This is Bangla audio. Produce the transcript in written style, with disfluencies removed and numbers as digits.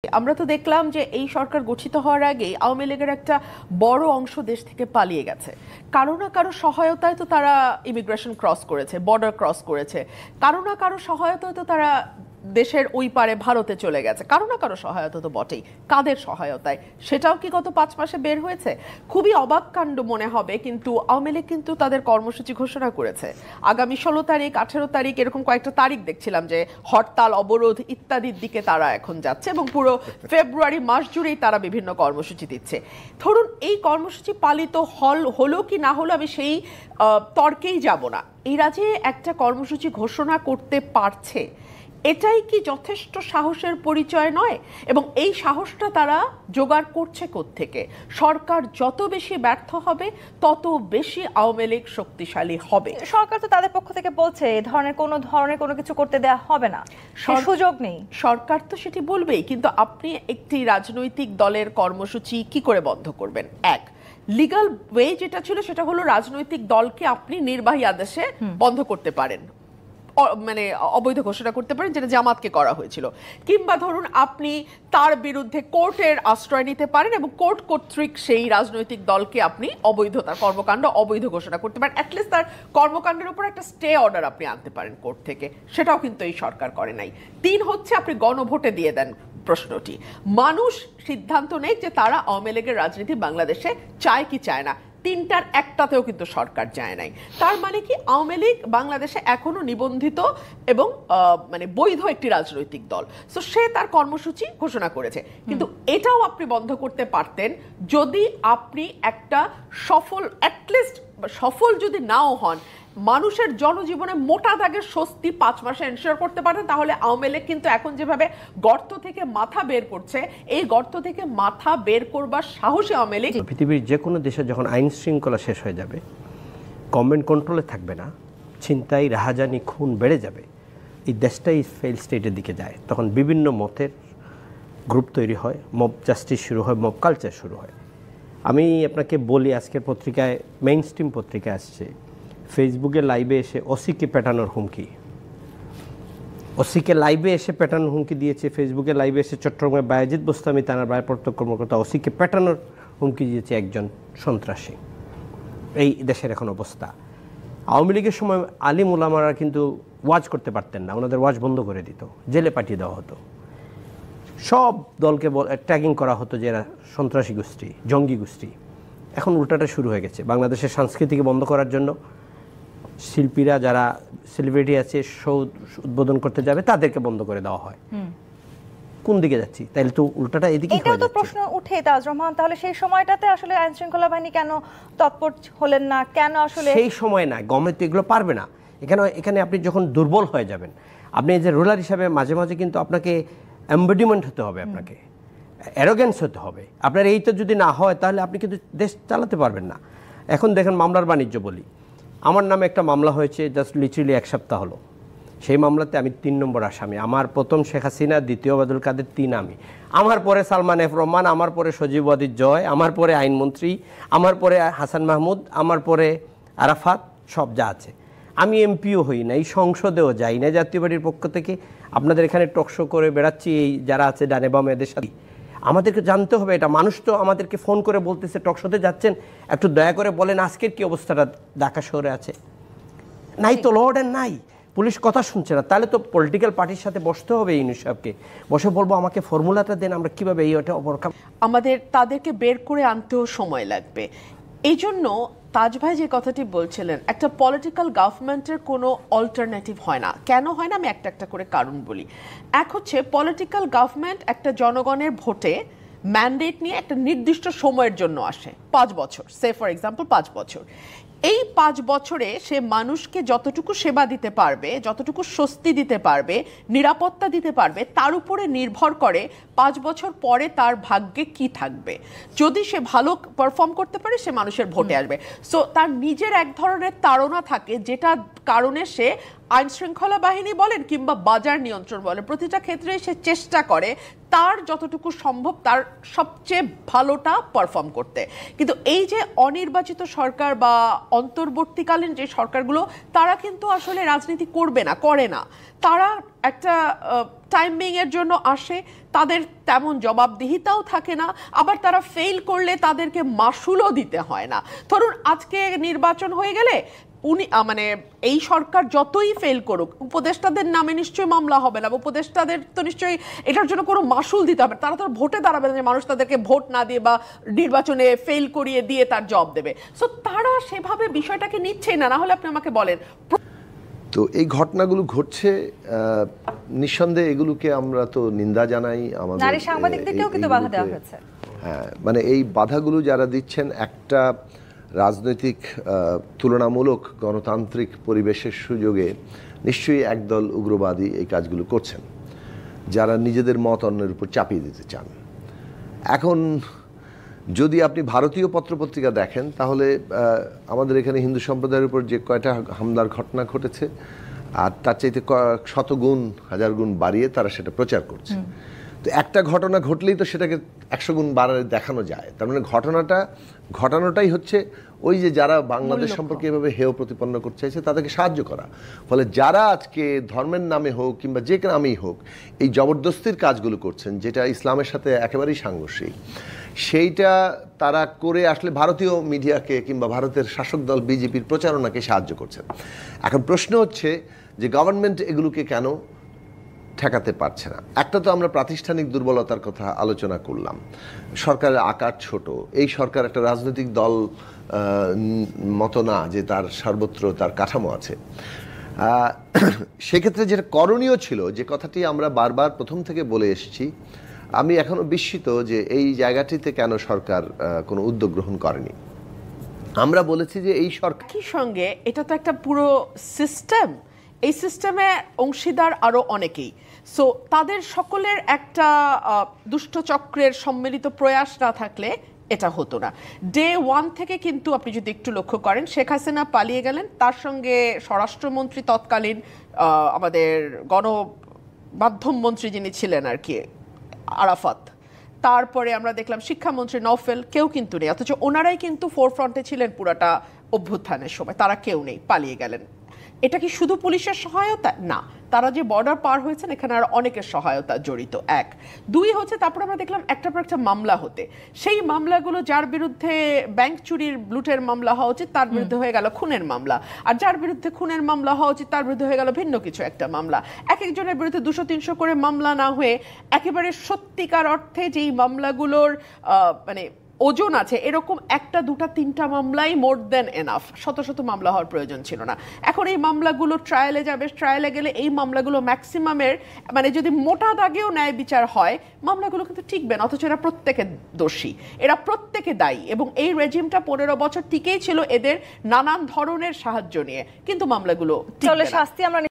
আমরা তো দেখলাম যে এই সরকার গঠিত হওয়ার আগেই আওয়ামী লীগের একটা বড় অংশ দেশ থেকে পালিয়ে গেছে। কারো না কারো সহায়তায় তো তারা ইমিগ্রেশন ক্রস করেছে, বর্ডার ক্রস করেছে। কারো না কারো সহায়তায় তো তারা দেশের ওই পারে ভারতে চলে গেছে। কারো না কারো সহায়তা তো বটেই। কাদের সহায়তায় সেটাও কি গত 5 মাসে বের হয়েছে? খুবই অবাক কাণ্ড মনে হবে, কিন্তু আওয়ামী লীগ কিন্তু তাদের কর্মসূচি ঘোষণা করেছে। আগামী 16 তারিখ, 18 তারিখ, এরকম কয়েকটা তারিখ দেখছিলাম যে হরতাল, অবরোধ ইত্যাদির দিকে তারা এখন যাচ্ছে এবং পুরো ফেব্রুয়ারি মাস জুড়েই তারা বিভিন্ন কর্মসূচি দিচ্ছে। ধরুন এই কর্মসূচি পালিত হলো কি না হলো আমি সেই তর্কেই যাব না। এরা যে একটা কর্মসূচি ঘোষণা করতে পারছে, এটাই কি যথেষ্ট সাহসের পরিচয় নয়? এবং এই সাহসটা তারা জোগাড় করছে কোত্থেকে? সরকার যত বেশি ব্যর্থ হবে তত বেশি আওয়ামী লীগ শক্তিশালী হবে। সরকার তো তাদের পক্ষ থেকে বলছে এই ধরনের কোনো কিছু করতে দেওয়া হবে না, সুযোগ নেই। সরকার তো সেটি বলবেই, কিন্তু আপনি একটি রাজনৈতিক দলের কর্মসূচি কি করে বন্ধ করবেন? এক, লিগ্যাল ওয়ে যেটা ছিল সেটা হলো রাজনৈতিক দলকে আপনি নির্বাহী আদেশে বন্ধ করতে পারেন, মানে অবৈধ ঘোষণা করতে পারেন, যেটা জামাতকে করা হয়েছিল। কিংবা ধরুন আপনি তার বিরুদ্ধে কোর্টের আশ্রয় নিতে পারেন এবং কোর্ট কর্তৃক সেই রাজনৈতিক দলকে আপনি অবৈধতার কর্মকাণ্ড অবৈধ ঘোষণা করতে পারেন। অ্যাটলিস্ট তার কর্মকাণ্ডের উপর একটা স্টে অর্ডার আপনি আনতে পারেন কোর্ট থেকে। সেটাও কিন্তু এই সরকার করে নাই। 3 হচ্ছে আপনি গণভোটে দিয়ে দেন প্রশ্নটি, মানুষ সিদ্ধান্ত নেই যে তারা আওয়ামী লীগের রাজনীতি বাংলাদেশে চায় কি চায় না। 3টার একটাতেও কিন্তু সরকার যায় নাই। তার মানে কি আওয়ামী লীগ বাংলাদেশে এখনো নিবন্ধিত এবং মানে বৈধ একটি রাজনৈতিক দল। সো সে তার কর্মসূচি ঘোষণা করেছে, কিন্তু এটাও আপনি বন্ধ করতে পারতেন যদি আপনি একটা অ্যাটলিস্ট সফল যদি নাও হন, মানুষের জনজীবনে মোটা দাগের স্বস্তি 5 মাসে এনশিওর করতে পারেন। তাহলে আওয়ামী লীগ কিন্তু এখন যেভাবে গর্ত থেকে মাথা বের করছে, এই গর্ত থেকে মাথা বের করবার সাহসী আওয়ামী লীগ। পৃথিবীর যে কোনো দেশে যখন আইন শৃঙ্খলা শেষ হয়ে যাবে, গভর্নমেন্ট কন্ট্রোলে থাকবে না, ছিনতাই, রাহাজানি, খুন বেড়ে যাবে, এই দেশটাই ফেল স্টেটের দিকে যায়। তখন বিভিন্ন মতের গ্রুপ তৈরি হয়, মব জাস্টিস শুরু হয়, মব কালচার শুরু হয়। আমি আপনাকে বলি, আজকের পত্রিকায়, মেইন স্ট্রিম পত্রিকায় আসছে, ফেসবুকে লাইভে এসে ওসিকে পেটানোর হুমকি। ওসিকে লাইভে এসে পেটানোর হুমকি দিয়েছে। ফেসবুকে লাইভে এসে চট্টগ্রামের বায়েজিদ বোস্তামি থানার ভারপ্রাপ্ত কর্মকর্তা ওসিকে পেটানোর হুমকি দিয়েছে একজন সন্ত্রাসী। এই দেশের এখন অবস্থা। আওয়ামী লীগের সময় আলিম উলামারা কিন্তু ওয়াজ করতে পারতেন না, ওনাদের ওয়াজ বন্ধ করে দিত, জেলে পাঠিয়ে দেওয়া হতো। সব দলকে ট্যাগিং করা হতো যে এরা সন্ত্রাসী গোষ্ঠী, জঙ্গি গোষ্ঠী। এখন উল্টাটা শুরু হয়ে গেছে। বাংলাদেশের সংস্কৃতিকে বন্ধ করার জন্য শিল্পীরা, যারা সেলিব্রিটি আছে, শো উদ্বোধন করতে যাবে, তাদেরকে বন্ধ করে দেওয়া হয়। কোন দিকে যাচ্ছি? তাইলে তো উল্টাটা এদিকে হয়ে যাচ্ছে। এটাও তো প্রশ্ন উঠে, তাজ রহমান, তাহলে সেই সময়টাতে আসলে আইন শৃঙ্খলা বাহিনী কেন তৎপর হলেন না? কেন আসলে সেই সময় না, গভর্নমেন্ট তো এগুলো পারবে না। এখানে আপনি যখন দুর্বল হয়ে যাবেন, আপনি যে রুলার হিসাবে মাঝে মাঝে কিন্তু আপনাকে এমবডিমেন্ট হতে হবে, আপনাকে অ্যারোগেন্স হতে হবে। আপনার এইটা যদি না হয় তাহলে আপনি কিন্তু দেশ চালাতে পারবেন না। এখন দেখেন, মামলার বাণিজ্য বলি, আমার নামে একটা মামলা হয়েছে জাস্ট লিটারালি 1 সপ্তাহ হলো। সেই মামলাতে আমি 3 নম্বর আসামি। আমার প্রথম শেখ হাসিনা, দ্বিতীয় ওবায়দুল কাদের, 3 আমি। আমার পরে সালমান এফ রহমান, আমার পরে সজীব ওয়াজিদ জয়, আমার পরে আইনমন্ত্রী, আমার পরে হাসান মাহমুদ, আমার পরে আরাফাত, সব যা আছে। আমি এমপিও হই নাই, সংসদেও যাই না, জাতীয় পার্টির পক্ষ থেকে আপনাদের এখানে টকশো করে বেড়াচ্ছি। এই যারা আছে ডানে বামে, এদের সাথে আমাদেরকে জানতে হবে এটা। মানুষ তো আমাদেরকে ফোন করে বলতেছে টকশোতে যাচ্ছেন, একটু দয়া করে বলেন আজকের কি অবস্থাটা ঢাকা শহরে আছে। নাই তো, ল অর্ডার নাই, পুলিশ কথা শুনছে না। তাহলে তো পলিটিক্যাল পার্টির সাথে বসতে হবে, ইউনূস সাহেবকে বসে বলবো আমাকে ফর্মুলাটা দেন, আমরা কিভাবে এই ওটা ওভারকাম। আমাদের তাদেরকে বের করে আনতেও সময় লাগবে। এই জন্য তাজ ভাই যে কথাটি বলছিলেন, একটা পলিটিক্যাল গভর্নমেন্টের কোনো অল্টারনেটিভ হয় না। কেন হয় না আমি একটা একটা করে কারণ বলি। এক হচ্ছে, পলিটিক্যাল গভর্নমেন্ট একটা জনগণের ভোটে ম্যান্ডেট নিয়ে একটা নির্দিষ্ট সময়ের জন্য আসে, 5 বছর, সে ফর এক্সাম্পল 5 বছর। এই 5 বছরে সে মানুষকে যতটুকু সেবা দিতে পারবে, যতটুকু স্বস্তি দিতে পারবে, নিরাপত্তা দিতে পারবে, তার উপরে নির্ভর করে 5 বছর পরে তার ভাগ্যে কি থাকবে। যদি সে ভালো পারফর্ম করতে পারে, সে মানুষের ভোটে আসবে। সো তার নিজের এক ধরনের তাড়না থাকে, যেটা কারণে সে আইন শৃঙ্খলা বাহিনী বলেন কিংবা বাজার নিয়ন্ত্রণ বলেন, প্রতিটা ক্ষেত্রে সে চেষ্টা করে তার যতটুকু সম্ভব তার সবচেয়ে ভালোটা পারফর্ম করতে। কিন্তু এই যে অনির্বাচিত সরকার বা অন্তর্বর্তীকালীন যে সরকারগুলো, তারা কিন্তু আসলে রাজনীতি করবে না, করে না। তারা একটা টাইমিং এর জন্য আসে, তাদের তেমন জবাবদিহিতাও থাকে না, আবার তারা ফেল করলে তাদেরকে মাসুলও দিতে হয় না। ধরুন আজকে নির্বাচন হয়ে গেলে উনি মানে এই সরকার যতই ফেল করুক, উপদেষ্টাদের নামে নিশ্চয়ই মামলা হবে না, উপদেষ্টাদের তো নিশ্চয়ই এটার জন্য কোনো মাসুল দিতে হবে, তারা তো ভোটে দাঁড়াবে না যে মানুষ তাদেরকে ভোট না দিয়ে বা নির্বাচনে ফেল করিয়ে দিয়ে তার জব দেবে। সো তারা সেভাবে বিষয়টাকে নিচ্ছে না। না হলে আপনি আমাকে বলেন, তো এই ঘটনাগুলো ঘটছে, নিঃসন্দেহে এগুলোকে আমরা তো নিন্দা জানাই। আমাদের নারী সাংবাদিকদেরকেও কিন্তু বাধা দেওয়া হয়েছে। হ্যাঁ, মানে এই বাধাগুলো যারা দিচ্ছেন একটা রাজনৈতিক তুলনামূলক গণতান্ত্রিক পরিবেশের সুযোগে নিশ্চয়ই একদল উগ্রবাদী এই কাজগুলো করছেন, যারা নিজেদের মত অন্যের উপর চাপিয়ে দিতে চান। এখন যদি আপনি ভারতীয় পত্রপত্রিকা দেখেন তাহলে আমাদের এখানে হিন্দু সম্প্রদায়ের উপর যে কয়টা হামলার ঘটনা ঘটেছে আর তার চাইতে শতগুণ হাজার গুণ বাড়িয়ে তারা সেটা প্রচার করছে। তো একটা ঘটনা ঘটলেই তো সেটাকে 100 গুণ বাড়ায় দেখানো যায়। তার মানে ঘটানোটাই হচ্ছে ওই যে যারা বাংলাদেশ সম্পর্কে এভাবে হেয় প্রতিপন্ন করতে চাইছে তাদেরকে সাহায্য করা। ফলে যারা আজকে ধর্মের নামে হোক কিংবা যে নামেই হোক এই জবরদস্তির কাজগুলো করছেন, যেটা ইসলামের সাথে একেবারেই সাংঘর্ষিক, সেইটা তারা করে আসলে ভারতীয় মিডিয়াকে কিংবা ভারতের শাসক দল বিজেপির প্রচারণাকে সাহায্য করছেন। এখন প্রশ্ন হচ্ছে যে গভর্নমেন্ট এগুলোকে কেন ঠেকাতে পারছে না। একটা তো আমরা প্রাতিষ্ঠানিক দুর্বলতার কথা আলোচনা করলাম, সরকারের আকার ছোট, এই সরকার একটা রাজনৈতিক দল মতো না যে তার সর্বত্র তার কাঠামো আছে। সেক্ষেত্রে যেটা করণীয় ছিল, যে কথাটি আমরা বারবার প্রথম থেকে বলে এসেছি, আমি এখনো বিস্মিত যে এই জায়গাটিতে কেন সরকার কোনো উদ্যোগ গ্রহণ করেনি। আমরা বলেছি যে এই সরকার একই সঙ্গে এটা তো একটা পুরো সিস্টেম, এই সিস্টেমে অংশীদার আরো অনেকেই। সো তাদের সকলের একটা দুষ্ট চক্রের সম্মিলিত প্রয়াস না থাকলে এটা হতো না। ডে 1 থেকে কিন্তু আপনি যদি একটু লক্ষ্য করেন, শেখ হাসিনা পালিয়ে গেলেন, তার সঙ্গে স্বরাষ্ট্রমন্ত্রী তৎকালীন আমাদের গণমাধ্যম মন্ত্রী যিনি ছিলেন আর কি, আরাফাত, তারপরে আমরা দেখলাম শিক্ষামন্ত্রী নওফেল, কেউ কিন্তু নেই, অথচ ওনারাই কিন্তু ফোরফ্রন্টে ছিলেন পুরাটা অভ্যুত্থানের সময়, তারা কেউ নেই, পালিয়ে গেলেন। এটা কি শুধু পুলিশের সহায়তা? না, তারা যে বর্ডার পার হয়েছেন এখানে আর অনেকের সহায়তা জড়িত। 1 2 হচ্ছে তারপর আমরা দেখলাম একটার পর একটা মামলা হতে, সেই মামলাগুলো যার বিরুদ্ধে ব্যাংক চুরির লুটের মামলা হওয়া উচিত তার বিরুদ্ধে হয়ে গেল খুনের মামলা, আর যার বিরুদ্ধে খুনের মামলা হওয়া উচিত তার বিরুদ্ধে হয়ে গেল ভিন্ন কিছু একটা মামলা। এক একজনের বিরুদ্ধে 200-300 করে মামলা না হয়ে একেবারে সত্যিকার অর্থে যেই মামলাগুলোর মানে ওজন আছে এরকম 1টা 2টা 3টা মামলাই মোর দেন এনাফ, শত শত মামলা হওয়ার প্রয়োজন ছিল না। এখন এই মামলাগুলো ট্রায়ালে যাবে, ট্রায়ালে গেলে এই মামলাগুলো ম্যাক্সিমামের মানে যদি মোটা দাগেও ন্যায় বিচার হয় মামলাগুলো কিন্তু টিকবে না, অথচ এরা প্রত্যেকে দোষী, এরা প্রত্যেকে দায়ী, এবং এই রেজিমটা 15 বছর টিকেই ছিল এদের নানান ধরনের সাহায্য নিয়ে, কিন্তু মামলাগুলো টিকবে না। শাস্তি আমরা